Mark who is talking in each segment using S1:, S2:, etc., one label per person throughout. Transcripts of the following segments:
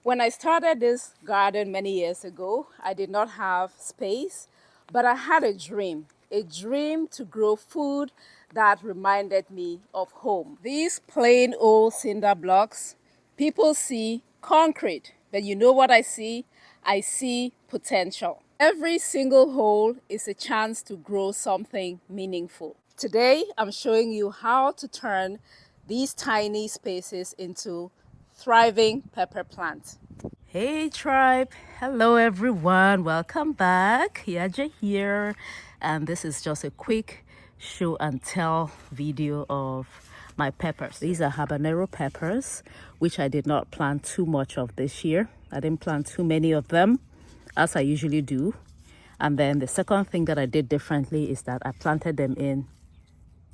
S1: When I started this garden many years ago, I did not have space, but I had a dream to grow food that reminded me of home. These plain old cinder blocks, people see concrete, but you know what I see? I see potential. Every single hole is a chance to grow something meaningful. Today, I'm showing you how to turn these tiny spaces into thriving pepper plants. Hey tribe, hello everyone, welcome back. Yaja here, and this is just a quick show and tell video of my peppers. These are habanero peppers, which I did not plant too much of this year. I didn't plant too many of them as I usually do. And then the second thing that I did differently is that I planted them in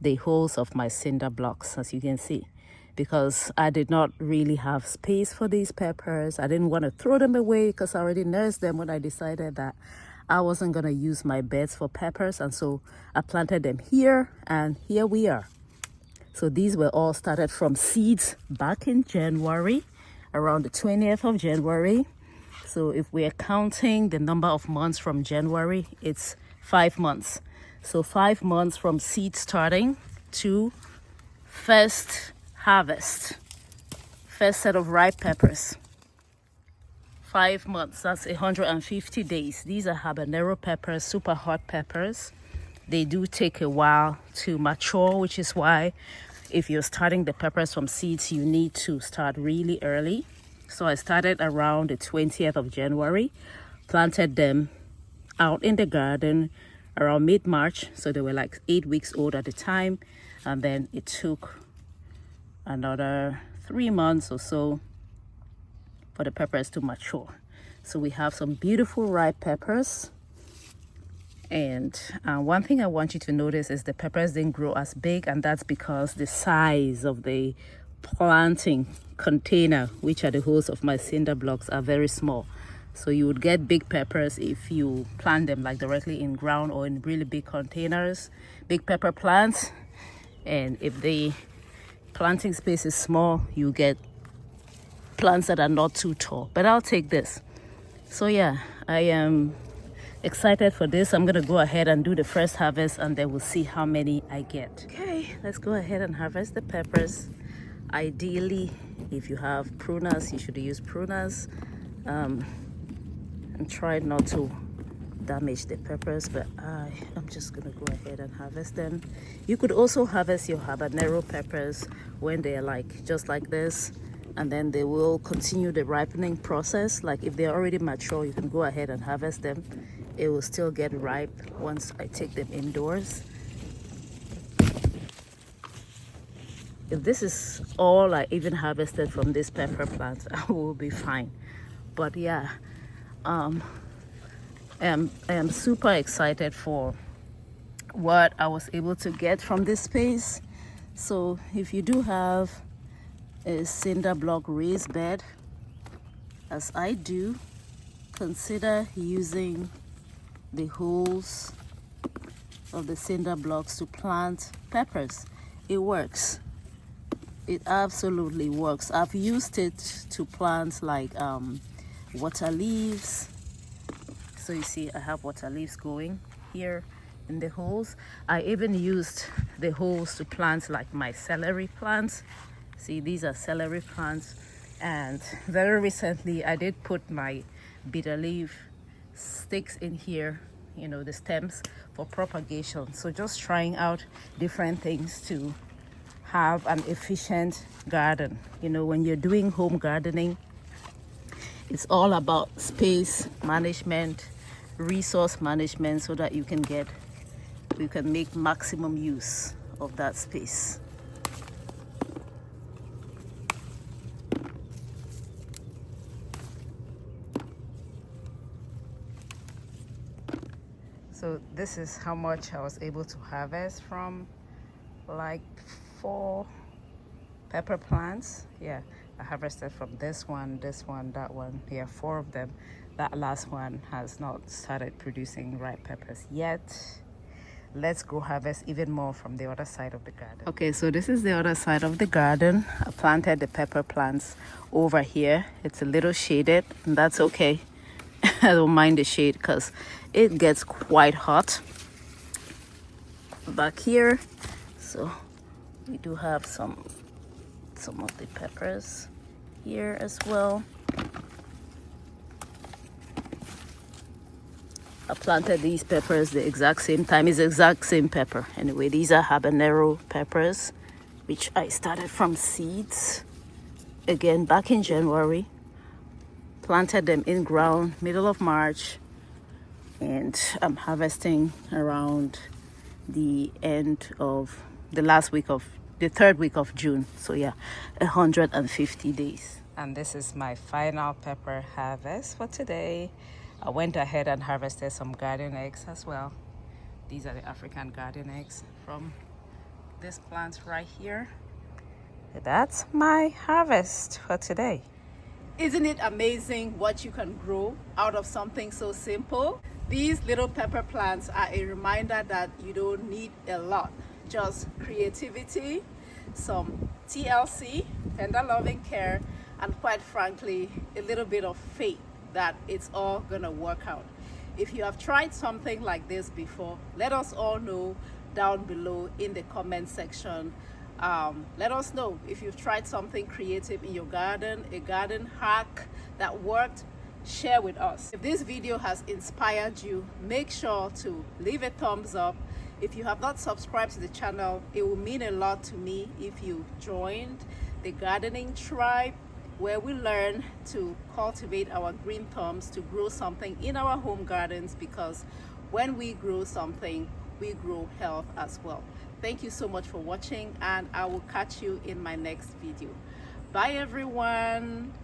S1: the holes of my cinder blocks, as you can see, because I did not really have space for these peppers. I didn't want to throw them away because I already nursed them when I decided that I wasn't going to use my beds for peppers. And so I planted them here, and here we are. So these were all started from seeds back in January, around the 20th of January. So if we are counting the number of months from January, it's 5 months. So 5 months from seed starting to first harvest, first set of ripe peppers. 5 months, that's 150 days. These are habanero peppers, super hot peppers. They do take a while to mature, which is why if you're starting the peppers from seeds, you need to start really early. So I started around the 20th of January, planted them out in the garden around mid-March. So they were like 8 weeks old at the time. And then it took another 3 months or so for the peppers to mature. So we have some beautiful ripe peppers. And one thing I want you to notice is the peppers didn't grow as big, and that's because the size of the planting container, which are the holes of my cinder blocks, are very small. So you would get big peppers if you plant them like directly in ground or in really big containers, big pepper plants. And if the planting space is small, you get plants that are not too tall. But I'll take this. So yeah, I am excited for this. I'm gonna go ahead and do the first harvest, and then we'll see how many I get. Okay, let's go ahead and harvest the peppers. Ideally, if you have pruners, you should use pruners, and try not to damage the peppers, but I'm just gonna go ahead and harvest them. You could also harvest your habanero peppers when they're like just like this, and then they will continue the ripening process. Like if they're already mature, you can go ahead and harvest them. It will still get ripe once I take them indoors. If this is all I even harvested from this pepper plant, I will be fine. But yeah, I am super excited for what I was able to get from this space. So if you do have a cinder block raised bed, as I do, consider using the holes of the cinder blocks to plant peppers. It works. It absolutely works. I've used it to plant like water leaves. So you see I have water leaves going here in the holes. I even used the holes to plant like my celery plants. See, these are celery plants. And very recently I did put my bitter leaf sticks in here, you know, the stems for propagation. So just trying out different things to have an efficient garden. You know, when you're doing home gardening, it's all about space management, resource management, so that you can make maximum use of that space. So this is how much I was able to harvest from like 4 pepper plants. Yeah, I harvested from this one, that one. Yeah, 4 of them. That last one has not started producing ripe peppers yet. let's go harvest even more from the other side of the garden. Okay, so this is the other side of the garden. I planted the pepper plants over here. It's a little shaded, and that's okay. I don't mind the shade because it gets quite hot back here. So we do have some of the peppers here as well. I planted these peppers the exact same time. It's the exact same pepper. Anyway, these are habanero peppers, which I started from seeds. Again, back in January. Planted them in ground, middle of March. And I'm harvesting around the end of the third week of June. So yeah, 150 days. And this is my final pepper harvest for today. I went ahead and harvested some garden eggs as well. These are the African garden eggs from this plant right here. That's my harvest for today. Isn't it amazing what you can grow out of something so simple? These little pepper plants are a reminder that you don't need a lot. Just creativity, some TLC, tender loving care, and quite frankly, a little bit of faith that it's all gonna work out. If you have tried something like this before, let us all know down below in the comment section. Let us know if you've tried something creative in your garden, a garden hack that worked. Share with us. If this video has inspired you, make sure to leave a thumbs up. If you have not subscribed to the channel, it will mean a lot to me if you joined the gardening tribe, where we learn to cultivate our green thumbs to grow something in our home gardens, because when we grow something, we grow health as well. Thank you so much for watching, and I will catch you in my next video. Bye everyone.